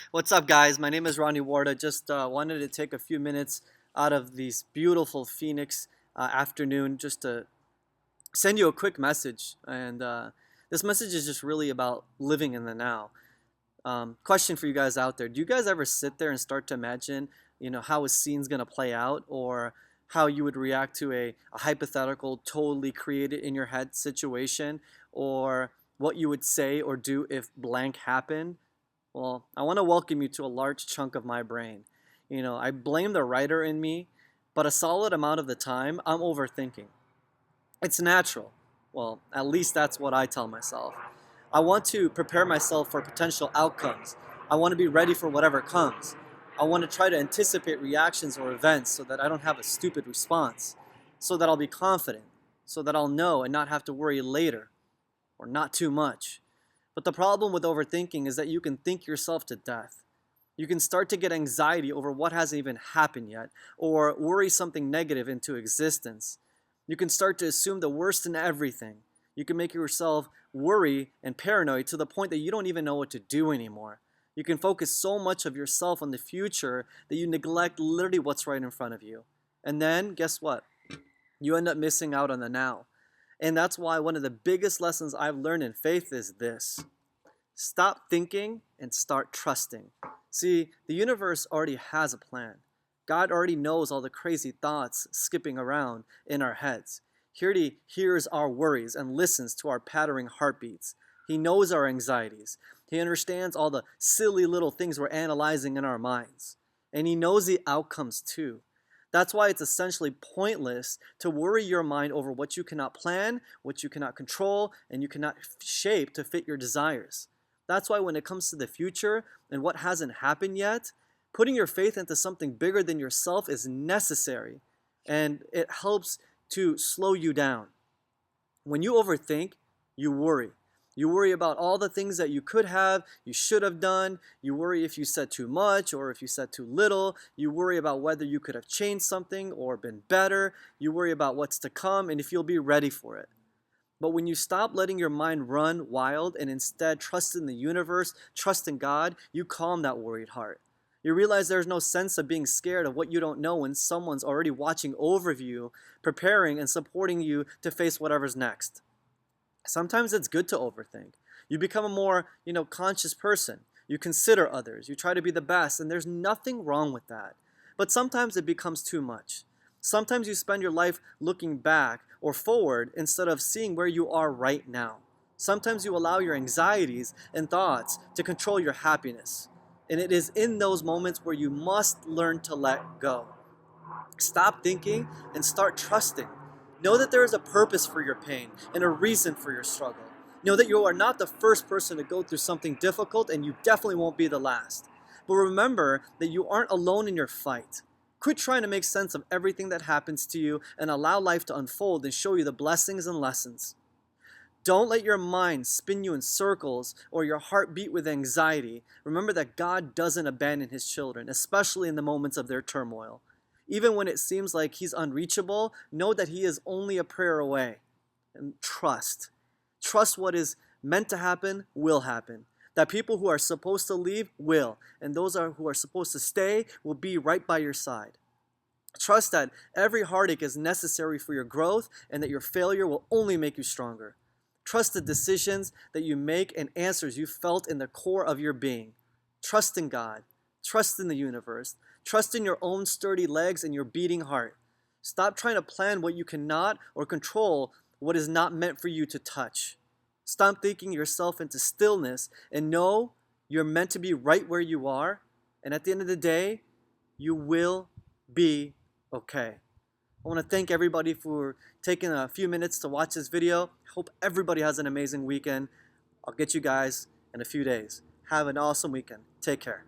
What's up, guys? My name is Ronnie Warda. Just wanted to take a few minutes out of this beautiful Phoenix afternoon just to send you a quick message. And this message is just really about living in the now. Question for you guys out there: do you guys ever sit there and start to imagine, how a scene's gonna play out, or how you would react to a hypothetical, totally created in your head situation, or what you would say or do if blank happened? Well, I want to welcome you to a large chunk of my brain. I blame the writer in me, but a solid amount of the time, I'm overthinking. It's natural. Well, at least that's what I tell myself. I want to prepare myself for potential outcomes. I want to be ready for whatever comes. I want to try to anticipate reactions or events so that I don't have a stupid response, so that I'll be confident, so that I'll know and not have to worry later, or not too much. But the problem with overthinking is that you can think yourself to death. You can start to get anxiety over what hasn't even happened yet, or worry something negative into existence. You can start to assume the worst in everything. You can make yourself worry and paranoid to the point that you don't even know what to do anymore. You can focus so much of yourself on the future that you neglect literally what's right in front of you. And then, guess what? You end up missing out on the now. And that's why one of the biggest lessons I've learned in faith is this: stop thinking and start trusting. See, the universe already has a plan. God already knows all the crazy thoughts skipping around in our heads. He already hears our worries and listens to our pattering heartbeats. He knows our anxieties. He understands all the silly little things we're analyzing in our minds. And He knows the outcomes too. That's why it's essentially pointless to worry your mind over what you cannot plan, what you cannot control, and you cannot shape to fit your desires. That's why when it comes to the future and what hasn't happened yet, putting your faith into something bigger than yourself is necessary, and it helps to slow you down. When you overthink, you worry. You worry about all the things that you could have, you should have done. You worry if you said too much or if you said too little. You worry about whether you could have changed something or been better. You worry about what's to come and if you'll be ready for it. But when you stop letting your mind run wild and instead trust in the universe, trust in God, you calm that worried heart. You realize there's no sense of being scared of what you don't know when someone's already watching over you, preparing and supporting you to face whatever's next. Sometimes it's good to overthink. You become a more, conscious person. You consider others. You try to be the best, and there's nothing wrong with that. But sometimes it becomes too much. Sometimes you spend your life looking back or forward instead of seeing where you are right now. Sometimes you allow your anxieties and thoughts to control your happiness. And it is in those moments where you must learn to let go. Stop thinking and start trusting. Know that there is a purpose for your pain and a reason for your struggle. Know that you are not the first person to go through something difficult, and you definitely won't be the last. But remember that you aren't alone in your fight. Quit trying to make sense of everything that happens to you and allow life to unfold and show you the blessings and lessons. Don't let your mind spin you in circles or your heart beat with anxiety. Remember that God doesn't abandon His children, especially in the moments of their turmoil. Even when it seems like He's unreachable, know that He is only a prayer away. And trust. Trust what is meant to happen will happen. That people who are supposed to leave will, and those who are supposed to stay will be right by your side. Trust that every heartache is necessary for your growth and that your failure will only make you stronger. Trust the decisions that you make and answers you felt in the core of your being. Trust in God. Trust in the universe. Trust in your own sturdy legs and your beating heart. Stop trying to plan what you cannot or control what is not meant for you to touch. Stop thinking yourself into stillness and know you're meant to be right where you are. And at the end of the day, you will be okay. I want to thank everybody for taking a few minutes to watch this video. Hope everybody has an amazing weekend. I'll get you guys in a few days. Have an awesome weekend. Take care.